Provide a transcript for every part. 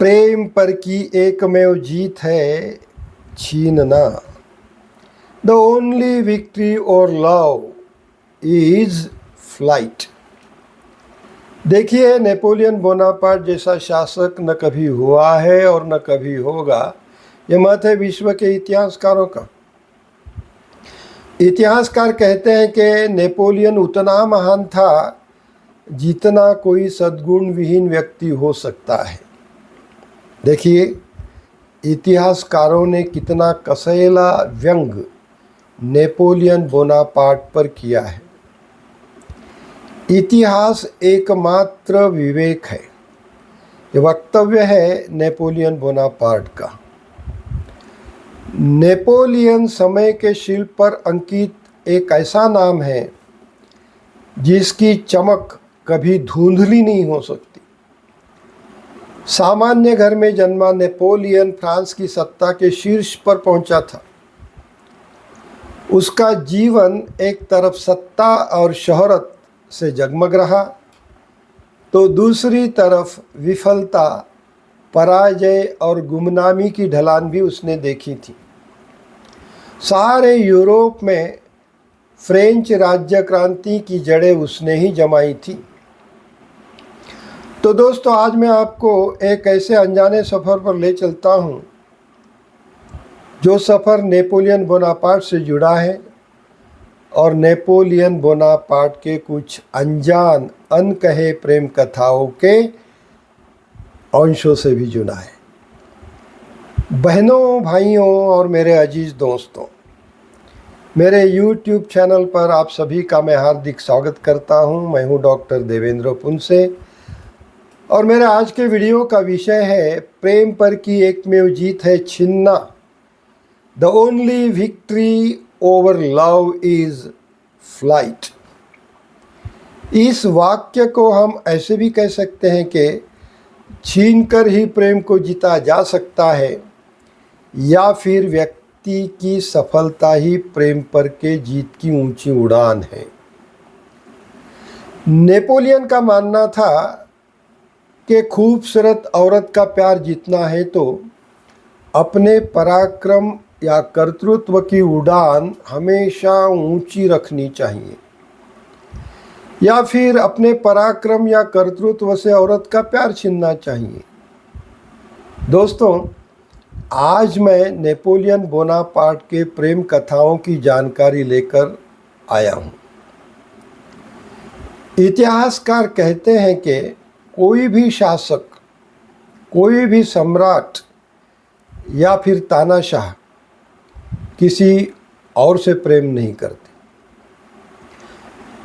प्रेम पर की एकमेव जीत है छीनना। द ओनली विक्ट्री और लव इज फ्लाइट। देखिए, नेपोलियन बोनापार्ट जैसा शासक न कभी हुआ है और न कभी होगा, यह मत है विश्व के इतिहासकारों का। इतिहासकार कहते हैं कि नेपोलियन उतना महान था जितना कोई सद्गुण विहीन व्यक्ति हो सकता है। देखिए, इतिहासकारों ने कितना कसैला व्यंग नेपोलियन बोनापार्ट पर किया है। इतिहास एकमात्र विवेक है, ये वक्तव्य है नेपोलियन बोनापार्ट का। नेपोलियन समय के शिल्प पर अंकित एक ऐसा नाम है जिसकी चमक कभी धुंधली नहीं हो सकती। सामान्य घर में जन्मा नेपोलियन फ्रांस की सत्ता के शीर्ष पर पहुंचा था। उसका जीवन एक तरफ सत्ता और शोहरत से जगमग रहा, तो दूसरी तरफ विफलता, पराजय और गुमनामी की ढलान भी उसने देखी थी। सारे यूरोप में फ्रेंच राज्य क्रांति की जड़ें उसने ही जमाई थी। तो दोस्तों, आज मैं आपको एक ऐसे अनजाने सफ़र पर ले चलता हूँ जो सफ़र नेपोलियन बोनापार्ट से जुड़ा है और नेपोलियन बोनापार्ट के कुछ अनजान अनकहे प्रेम कथाओं के अंशों से भी जुड़ा है। बहनों, भाइयों और मेरे अजीज़ दोस्तों, मेरे YouTube चैनल पर आप सभी का मैं हार्दिक स्वागत करता हूं। मैं हूं डॉक्टर देवेंद्र पुनसे और मेरा आज के वीडियो का विषय है प्रेम पर की एकमेव जीत है छीनना। The only victory over love is flight. इस वाक्य को हम ऐसे भी कह सकते हैं कि छीनकर ही प्रेम को जीता जा सकता है, या फिर व्यक्ति की सफलता ही प्रेम पर के जीत की ऊंची उड़ान है। नेपोलियन का मानना था कि खूबसूरत औरत का प्यार जीतना है तो अपने पराक्रम या कर्तृत्व की उड़ान हमेशा ऊंची रखनी चाहिए, या फिर अपने पराक्रम या कर्तृत्व से औरत का प्यार छीनना चाहिए। दोस्तों, आज मैं नेपोलियन बोनापार्ट के प्रेम कथाओं की जानकारी लेकर आया हूँ। इतिहासकार कहते हैं कि कोई भी शासक, कोई भी सम्राट या फिर तानाशाह किसी और से प्रेम नहीं करते।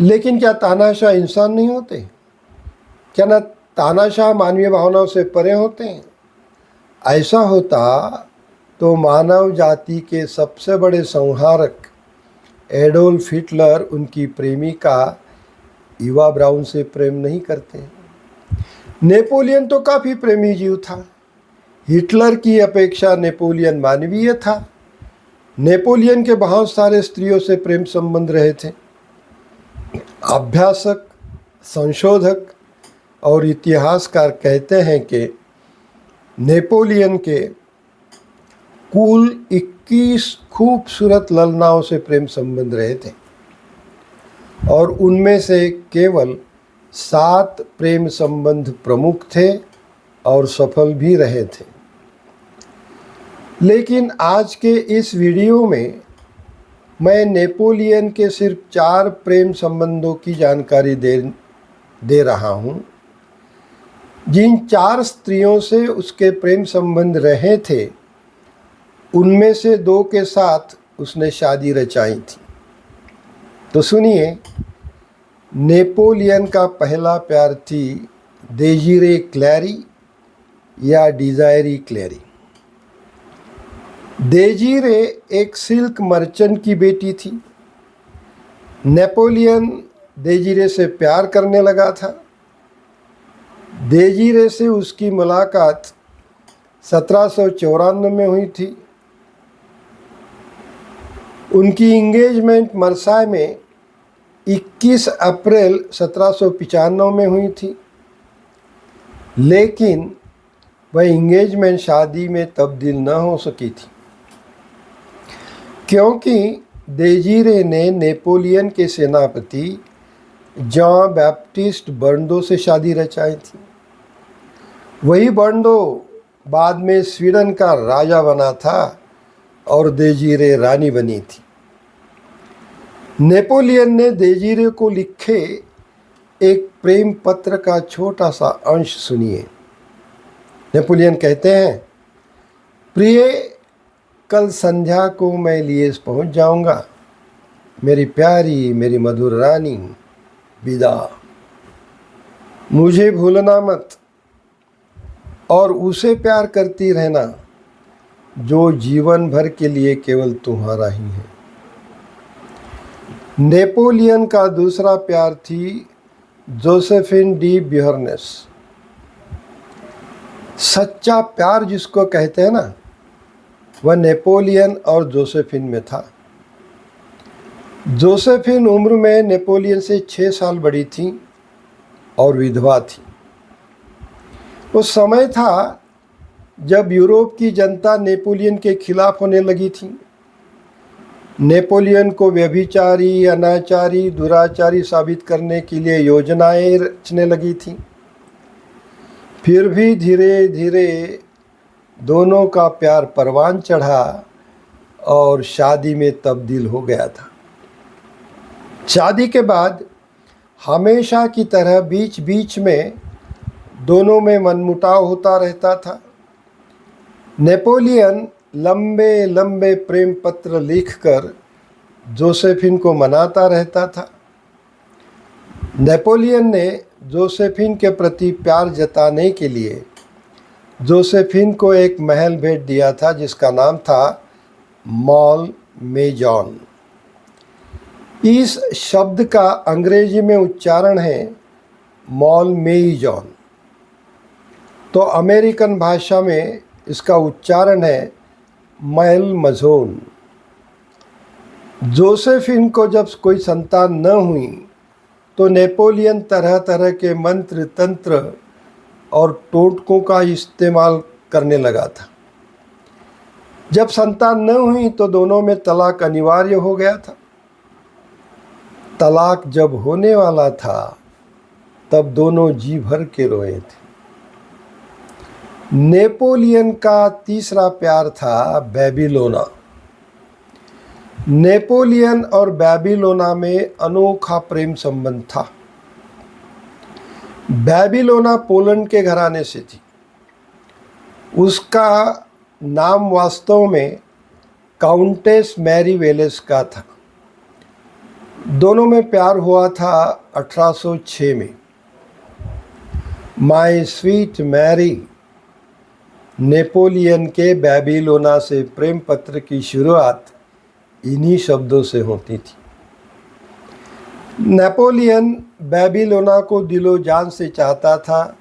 लेकिन क्या तानाशाह इंसान नहीं होते? क्या ना तानाशाह मानवीय भावनाओं से परे होते हैं? ऐसा होता तो मानव जाति के सबसे बड़े संहारक एडोल्फ हिटलर उनकी प्रेमिका इवा ब्राउन से प्रेम नहीं करते। नेपोलियन तो काफ़ी प्रेमी जीव था। हिटलर की अपेक्षा नेपोलियन मानवीय था। नेपोलियन के बहुत सारे स्त्रियों से प्रेम संबंध रहे थे। अभ्यासक, संशोधक और इतिहासकार कहते हैं कि नेपोलियन के कुल 21 खूबसूरत ललनाओं से प्रेम संबंध रहे थे और उनमें से केवल 7 प्रेम संबंध प्रमुख थे और सफल भी रहे थे। लेकिन आज के इस वीडियो में मैं नेपोलियन के सिर्फ 4 प्रेम संबंधों की जानकारी दे रहा हूँ। जिन 4 स्त्रियों से उसके प्रेम संबंध रहे थे, उनमें से 2 के साथ उसने शादी रचाई थी। तो सुनिए, नेपोलियन का पहला प्यार थी डेजिरे क्लैरी या डिज़ायरी क्लैरी। डेजिरे एक सिल्क मर्चेंट की बेटी थी। नेपोलियन डेजिरे से प्यार करने लगा था। डेजिरे से उसकी मुलाकात 1794 में हुई थी। उनकी इंगेजमेंट मरसाय में 21 अप्रैल 1795 में हुई थी। लेकिन वह इंगेजमेंट शादी में तब्दील न हो सकी थी, क्योंकि देजीरे ने नेपोलियन के सेनापति जॉन बैप्टिस्ट बर्नार्डो से शादी रचाई थी। वही बर्नार्डो बाद में स्वीडन का राजा बना था और देजीरे रानी बनी थी। नेपोलियन ने देजीरे को लिखे एक प्रेम पत्र का छोटा सा अंश सुनिए। नेपोलियन कहते हैं, प्रिय, कल संध्या को मैं लिएज पहुंच जाऊंगा। मेरी प्यारी, मेरी मधुर रानी, विदा। मुझे भूलना मत और उसे प्यार करती रहना जो जीवन भर के लिए केवल तुम्हारा ही है। नेपोलियन का दूसरा प्यार थी जोसेफिन डी ब्योर्नेस। सच्चा प्यार जिसको कहते हैं ना, वह नेपोलियन और जोसेफिन में था। जोसेफिन उम्र में नेपोलियन से 6 साल बड़ी थी और विधवा थी। वो समय था जब यूरोप की जनता नेपोलियन के खिलाफ होने लगी थी। नेपोलियन को व्यभिचारी, अनाचारी, दुराचारी साबित करने के लिए योजनाएं रचने लगी थी। फिर भी धीरे धीरे दोनों का प्यार परवान चढ़ा और शादी में तब्दील हो गया था। शादी के बाद हमेशा की तरह बीच बीच में दोनों में मनमुटाव होता रहता था। नेपोलियन लंबे लंबे प्रेम पत्र लिखकर जोसेफिन को मनाता रहता था। नेपोलियन ने जोसेफिन के प्रति प्यार जताने के लिए जोसेफिन को एक महल भेंट दिया था जिसका नाम था मॉल मेजॉन। इस शब्द का अंग्रेजी में उच्चारण है मॉल मेजॉन, तो अमेरिकन भाषा में इसका उच्चारण है महल मजोन। जोसेफिन को जब कोई संतान न हुई तो नेपोलियन तरह तरह के मंत्र तंत्र और टोटकों का इस्तेमाल करने लगा था। जब संतान न हुई तो दोनों में तलाक अनिवार्य हो गया था। तलाक जब होने वाला था तब दोनों जी भर के रोए थे। नेपोलियन का तीसरा प्यार था बेबीलोना। नेपोलियन और बेबीलोना में अनोखा प्रेम संबंध था। बेबीलोना पोलैंड के घराने से थी। उसका नाम वास्तव में काउंटेस मैरी वेलेस का था। दोनों में प्यार हुआ था 1806 में। माय स्वीट मैरी, नेपोलियन के बेबीलोना से प्रेम पत्र की शुरुआत इन्हीं शब्दों से होती थी। नेपोलियन बेबीलोना को दिलो जान से चाहता था।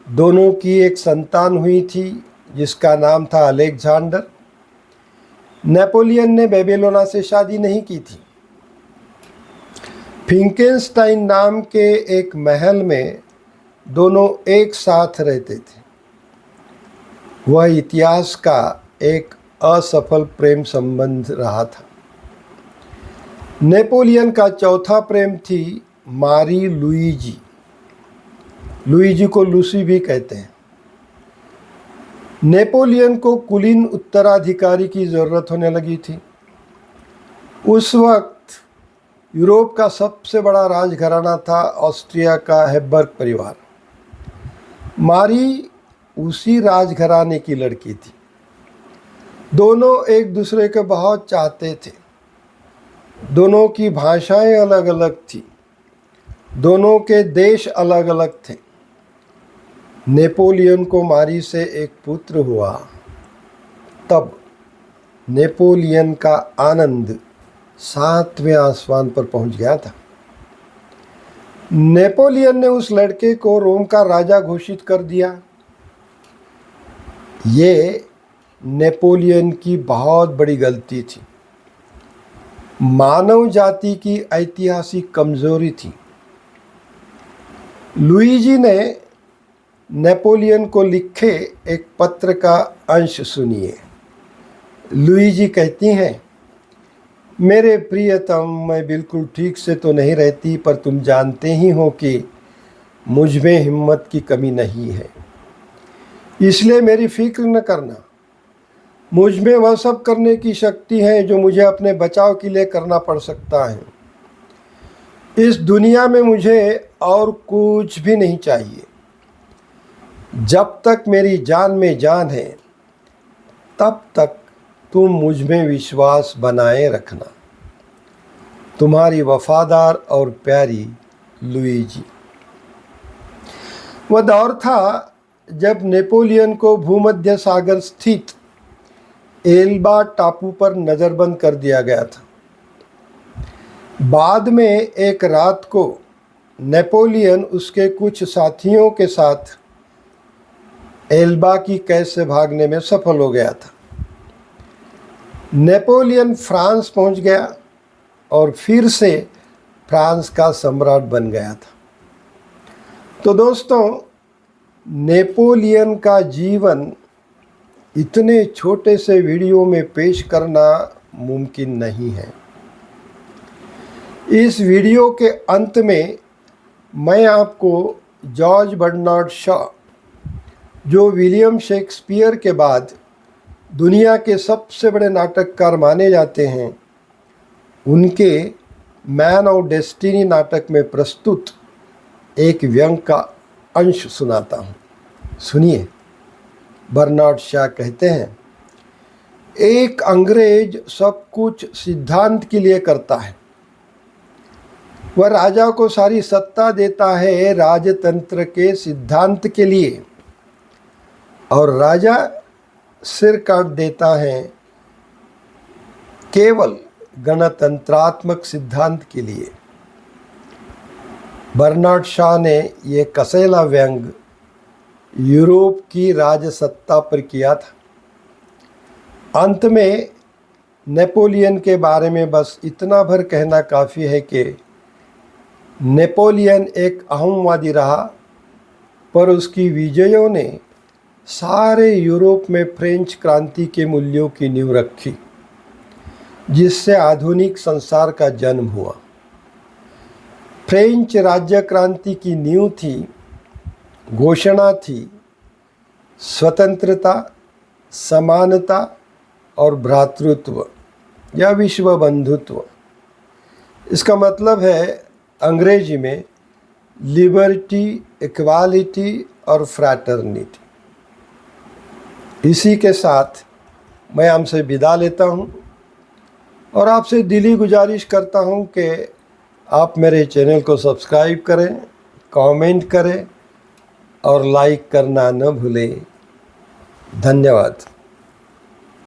दोनों की एक संतान हुई थी जिसका नाम था अलेक्जेंडर। नेपोलियन ने बेबीलोना से शादी नहीं की थी। फिंकेनस्टाइन नाम के एक महल में दोनों एक साथ रहते थे। वह इतिहास का एक असफल प्रेम संबंध रहा था। नेपोलियन का चौथा प्रेम थी मारी लुईजी। लुईजी को लूसी भी कहते हैं। नेपोलियन को कुलीन उत्तराधिकारी की ज़रूरत होने लगी थी। उस वक्त यूरोप का सबसे बड़ा राजघराना था ऑस्ट्रिया का हैब्सबर्ग परिवार। मारी उसी राजघराने की लड़की थी। दोनों एक दूसरे को बहुत चाहते थे। दोनों की भाषाएं अलग अलग थी। दोनों के देश अलग अलग थे। नेपोलियन को मारी से एक पुत्र हुआ। तब नेपोलियन का आनंद 7वें आसमान पर पहुंच गया था। नेपोलियन ने उस लड़के को रोम का राजा घोषित कर दिया। ये नेपोलियन की बहुत बड़ी गलती थी। मानव जाति की ऐतिहासिक कमजोरी थी। लुईजी ने नेपोलियन को लिखे एक पत्र का अंश सुनिए। लुईजी कहती हैं, मेरे प्रियतम, मैं बिल्कुल ठीक से तो नहीं रहती, पर तुम जानते ही हो कि मुझ में हिम्मत की कमी नहीं है, इसलिए मेरी फिक्र न करना। मुझ में वह सब करने की शक्ति है जो मुझे अपने बचाव के लिए करना पड़ सकता है। इस दुनिया में मुझे और कुछ भी नहीं चाहिए। जब तक मेरी जान में जान है, तब तक तुम मुझ में विश्वास बनाए रखना। तुम्हारी वफादार और प्यारी लुईजी। वह दौर था जब नेपोलियन को भूमध्य सागर स्थित एल्बा टापू पर नज़रबंद कर दिया गया था। बाद में एक रात को नेपोलियन उसके कुछ साथियों के साथ एल्बा की कैद से भागने में सफल हो गया था। नेपोलियन फ्रांस पहुंच गया और फिर से फ्रांस का सम्राट बन गया था। तो दोस्तों, नेपोलियन का जीवन इतने छोटे से वीडियो में पेश करना मुमकिन नहीं है। इस वीडियो के अंत में मैं आपको जॉर्ज बर्नार्ड शॉ, जो विलियम शेक्सपियर के बाद दुनिया के सबसे बड़े नाटककार माने जाते हैं, उनके मैन ऑफ डेस्टिनी नाटक में प्रस्तुत एक व्यंग का अंश सुनाता हूँ। सुनिए। बर्नार्ड शॉ कहते हैं, एक अंग्रेज सब कुछ सिद्धांत के लिए करता है। वह राजा को सारी सत्ता देता है राजतंत्र के सिद्धांत के लिए, और राजा सिर काट देता है केवल गणतंत्रात्मक सिद्धांत के लिए। बर्नार्ड शॉ ने ये कसेला व्यंग यूरोप की राजसत्ता पर किया था। अंत में नेपोलियन के बारे में बस इतना भर कहना काफ़ी है कि नेपोलियन एक अहमवादी रहा, पर उसकी विजयों ने सारे यूरोप में फ्रेंच क्रांति के मूल्यों की नींव रखी, जिससे आधुनिक संसार का जन्म हुआ। फ्रेंच राज्य क्रांति की नींव थी, घोषणा थी स्वतंत्रता, समानता और भ्रातृत्व या विश्व बंधुत्व। इसका मतलब है अंग्रेजी में लिबर्टी, इक्वालिटी और फ्रैटर्निटी। इसी के साथ मैं आपसे विदा लेता हूँ और आपसे दिली गुजारिश करता हूँ कि आप मेरे चैनल को सब्सक्राइब करें, कमेंट करें और लाइक करना न भूलें। धन्यवाद।